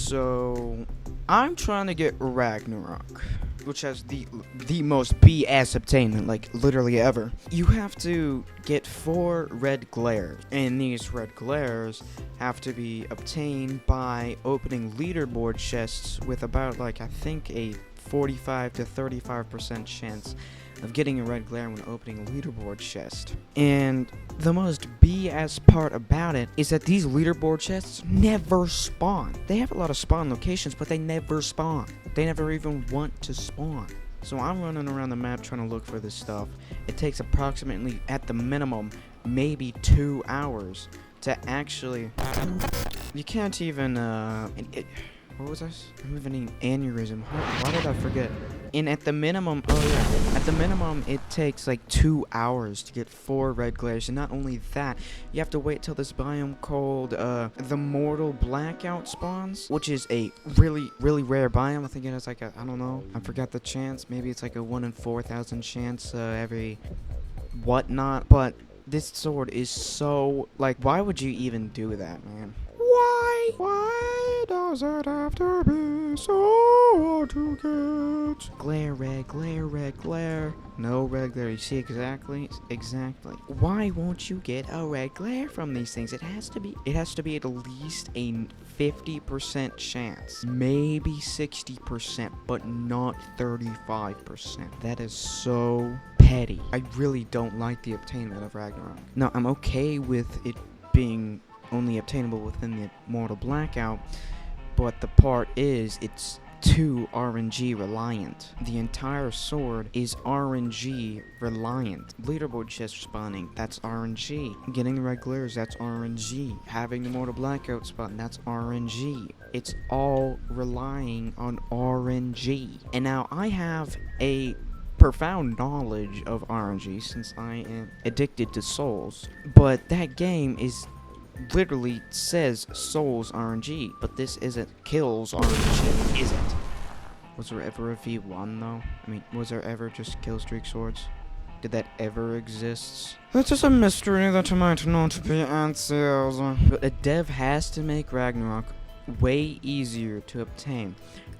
So, I'm trying to get Ragnarok, which has the most BS obtainment, like, literally ever. You have to get 4 red glares, and these red glares have to be obtained by opening leaderboard chests with about, like, I think a 45 to 35% chance of getting a red glare when opening a leaderboard chest. And the most BS part about it is that these leaderboard chests never spawn. They have a lot of spawn locations, but they never spawn. They never even want to spawn. So I'm running around the map trying to look for this stuff. It takes approximately, at the minimum, maybe 2 hours to actually... You can't even, what was this? I'm having an aneurysm. Why did I forget? And at the minimum, at the minimum, it takes like 2 hours to get 4 red glares. And not only that, you have to wait till this biome called, the Mortal Blackout spawns, which is a really, really rare biome. I think it has like a, I don't know, I forgot the chance. Maybe it's like a 1 in 4,000 chance, every whatnot. But this sword is so, like, why would you even do that, man? Why? Why does it have to be so hard to get? Glare red, glare red, glare. No red glare. You see exactly. Why won't you get a red glare from these things? It has to be at least a 50% chance. Maybe 60%, but not 35%. That is so petty. I really don't like the obtainment of Ragnarok. Now, I'm okay with it being only obtainable within the Mortal Blackout, but the part is it's too RNG reliant. The entire sword is RNG reliant. Leaderboard chest spawning, that's RNG. Getting the red glares, that's RNG. Having the Mortal Blackout spawn, that's RNG. It's all relying on RNG. And now I have a profound knowledge of RNG since I am addicted to Souls, but that game is literally says Souls RNG, but this isn't Kills RNG, is it? Was there ever a V1 though? I mean, was there ever just Killstreak swords? Did that ever exist? That's just a mystery that might not be answered. But a dev has to make Ragnarok way easier to obtain.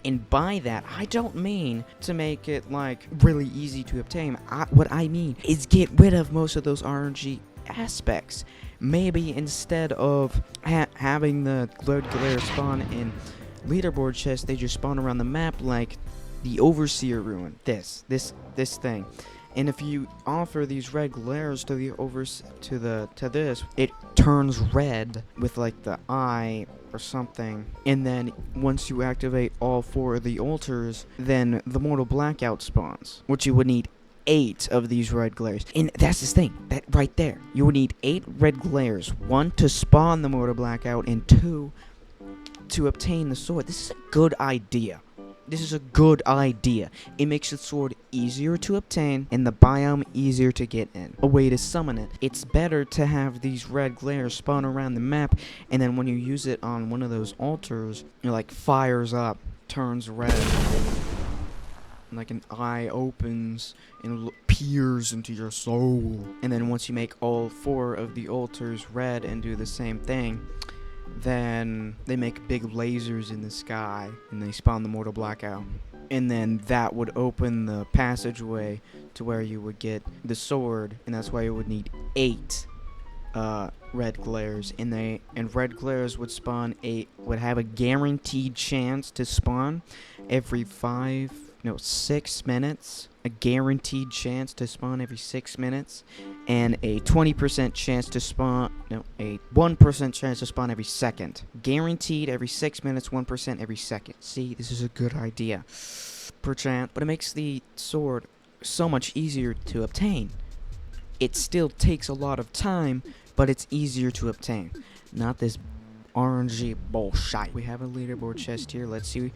And by that, I don't mean to make it, like, really easy to obtain. What I mean is get rid of most of those RNG aspects. Maybe instead of having the red glare spawn in leaderboard chests, they just spawn around the map like the Overseer Ruin. This thing. And if you offer these red glares to this, it turns red with like the eye or something. And then once you activate all 4 of the altars, then the Mortal Blackout spawns, which you would need 8 of these red glares. And that's this thing, that right there. You would need 8 red glares. 1 to spawn the Mortal Blackout, and 2 to obtain the sword. This is a good idea. It makes the sword easier to obtain and the biome easier to get in. A way to summon it. It's better to have these red glares spawn around the map, and then when you use it on one of those altars, it like fires up, turns red. Like an eye opens and peers into your soul. And then once you make all 4 of the altars red and do the same thing, then they make big lasers in the sky and they spawn the Mortal Blackout. And then that would open the passageway to where you would get the sword, and that's why you would need 8 red glares. And red glares would would have a guaranteed chance to spawn every 6 minutes. A guaranteed chance to spawn every 6 minutes, and a 20% chance to spawn, a 1% chance to spawn every second. Guaranteed every 6 minutes, 1% every second. See, this is a good idea. Perchance, but it makes the sword so much easier to obtain. It still takes a lot of time, but it's easier to obtain. Not this RNG bullshit. We have a leaderboard chest here. Let's see.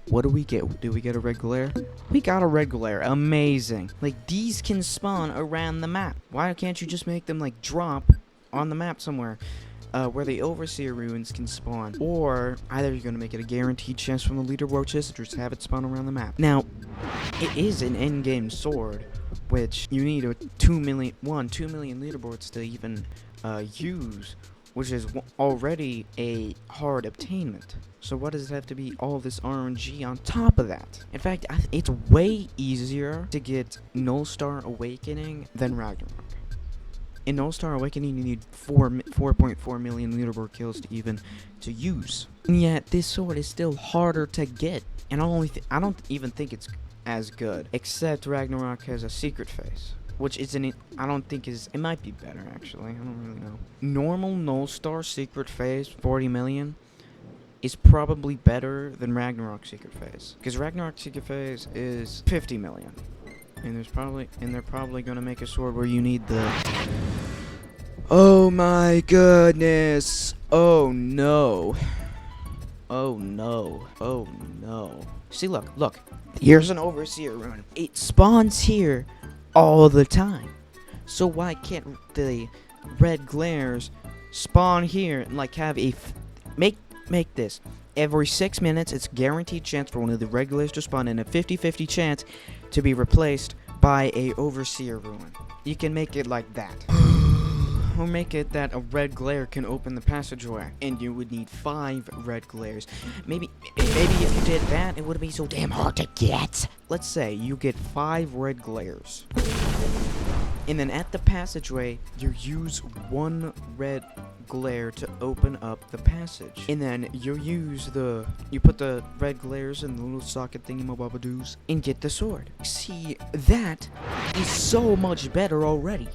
What do we get? Do we get a red glare? We got a red glare. Amazing. Like, these can spawn around the map. Why can't you just make them, like, drop on the map somewhere? Where the Overseer Ruins can spawn. Or, either you're going to make it a guaranteed chance from the leaderboard chest, or just have it spawn around the map. Now, it is an endgame sword, which you need 2 million leaderboards to even use. which is already a hard obtainment. So why does it have to be all this RNG on top of that? In fact, it's way easier to get Null Star Awakening than Ragnarok. In Null Star Awakening, you need 4.4 million leaderboard kills to even to use. And yet, this sword is still harder to get. And I don't even think it's as good. Except Ragnarok has a secret phase, which isn't. I don't think is. It might be better actually. I don't really know. Normal Null Star secret phase, 40 million, is probably better than Ragnarok secret phase, because Ragnarok secret phase is 50 million. And they're probably gonna make a sword where you need the. Oh my goodness! Oh no! Oh no! Oh no! See, look. Here's an Overseer rune. It spawns here all the time. So why can't the red glares spawn here and like have a make this every 6 minutes? It's guaranteed chance for one of the red glares to spawn and a 50-50 chance to be replaced by a Overseer rune. You can make it like that. Or make it that a red glare can open the passageway, and you would need 5 red glares. Maybe if you did that, it wouldn't be so damn hard to get. Let's say you get 5 red glares, and then at the passageway, you use 1 red glare to open up the passage, and then you put the red glares in the little socket thingy-mabobadoos and get the sword. See, that is so much better already.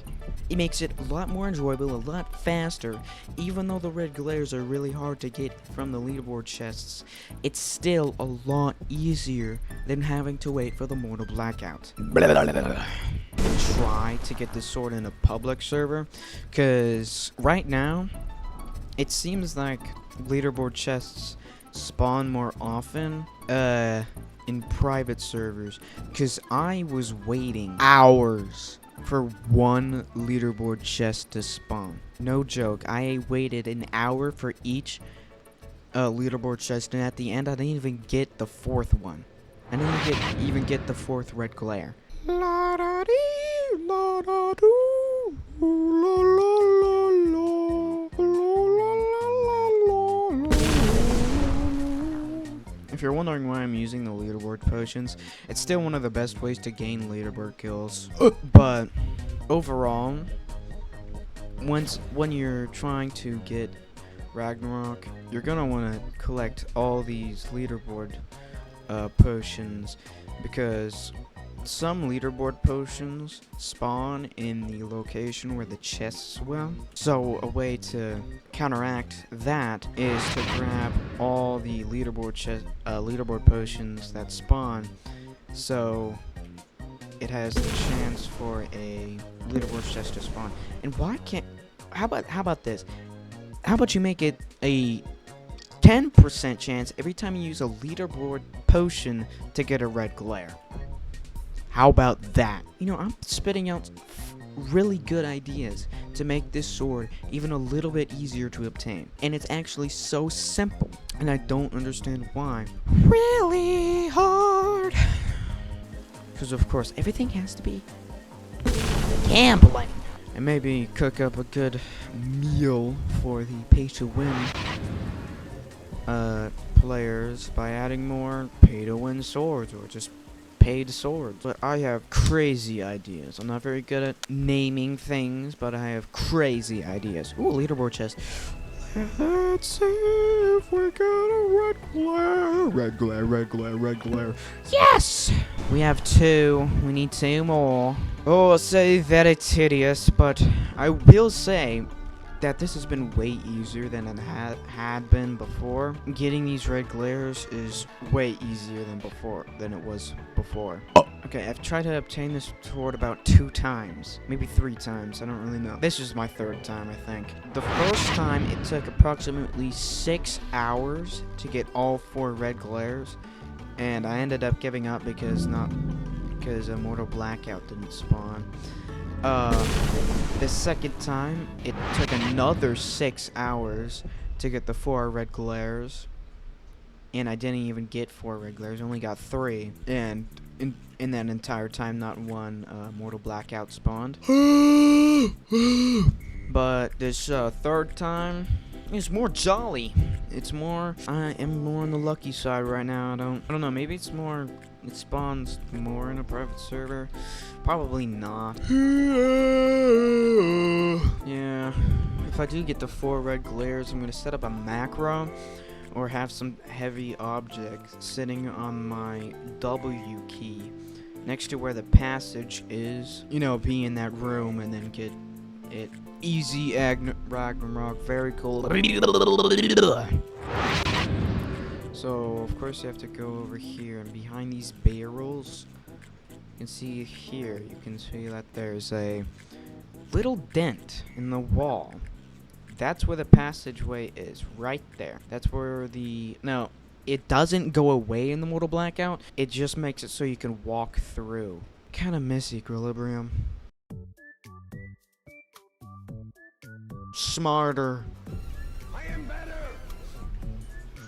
It makes it a lot more enjoyable, a lot faster. Even though the red glares are really hard to get from the leaderboard chests, it's still a lot easier than having to wait for the Mortal Blackout. Try to get this sword in a public server, because right now, it seems like leaderboard chests spawn more often in private servers, because I was waiting hours for 1 leaderboard chest to spawn. No joke, I waited an hour for each leaderboard chest, and at the end I didn't even get the 4th one. I didn't even get the 4th red glare. La da dee, la da doo, la la la la, la la la la. If you're wondering why I'm using the leaderboard potions, it's still one of the best ways to gain leaderboard kills. But overall, when you're trying to get Ragnarok, you're gonna want to collect all these leaderboard potions, because some leaderboard potions spawn in the location where the chests will. So a way to counteract that is to grab all the leaderboard potions that spawn, so it has the chance for a leaderboard chest to spawn. And why can't? How about this? How about you make it a 10% chance every time you use a leaderboard potion to get a red glare? How about that? You know, I'm spitting out really good ideas to make this sword even a little bit easier to obtain. And it's actually so simple, and I don't understand why. Really hard. Because of course, everything has to be gambling. And maybe cook up a good meal for the pay-to-win players by adding more pay-to-win swords, or just paid swords. But I have crazy ideas. I'm not very good at naming things, but I have crazy ideas. Ooh, leaderboard chest. Let's see if we get a red glare. Red glare, red glare, red glare. Yes! We have 2. We need 2 more. Oh, I'll say that it's hideous, but I will say that this has been way easier than it had been before. Getting these red glares is way easier than it was before. Okay, I've tried to obtain this sword about 2 times, maybe 3 times, I don't really know. This is my 3rd time, I think. The first time, it took approximately 6 hours to get all 4 red glares, and I ended up giving up because a Mortal Blackout didn't spawn. The second time, it took another 6 hours to get the 4 red glares, and I didn't even get 4 red glares, I only got 3, and in that entire time, not one Mortal Blackout spawned. But this third time is more jolly. It's more, I am more on the lucky side right now. I don't know, maybe it's more, it spawns more in a private server. Probably not. Yeah, if I do get the 4 red glares, I'm gonna set up a macro or have some heavy object sitting on my W key next to where the passage is. You know, be in that room and then get it. Easy Ragnarok, very cool. So, of course, you have to go over here, and behind these barrels, you can see here, you can see that there's a little dent in the wall. That's where the passageway is, right there. That's where no, it doesn't go away in the Mortal Blackout, it just makes it so you can walk through. Kinda miss Equilibrium. Smarter. I am better.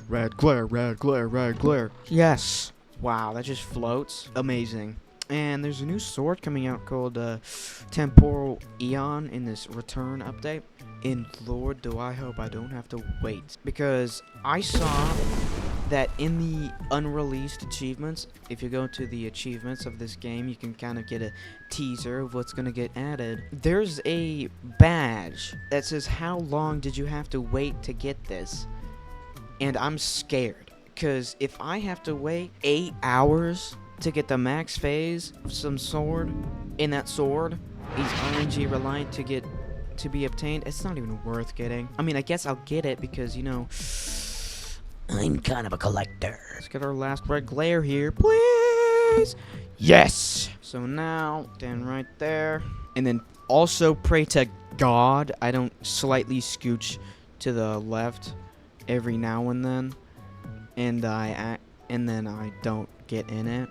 Red glare, red glare, red glare. Yes. Wow, that just floats. Amazing. And there's a new sword coming out called Temporal Eon in this return update. And Lord, do I hope I don't have to wait. Because I saw that in the unreleased achievements, if you go to the achievements of this game, you can kind of get a teaser of what's going to get added. There's a badge that says, how long did you have to wait to get this? And I'm scared, because if I have to wait 8 hours to get the max phase of some sword, in that sword is RNG reliant to be obtained, it's not even worth getting. I mean, I guess I'll get it because, you know, I'm kind of a collector. Let's get our last red glare here, please. Yes. So now, stand right there. And then also pray to God I don't slightly scooch to the left every now and then. And then I don't get in it.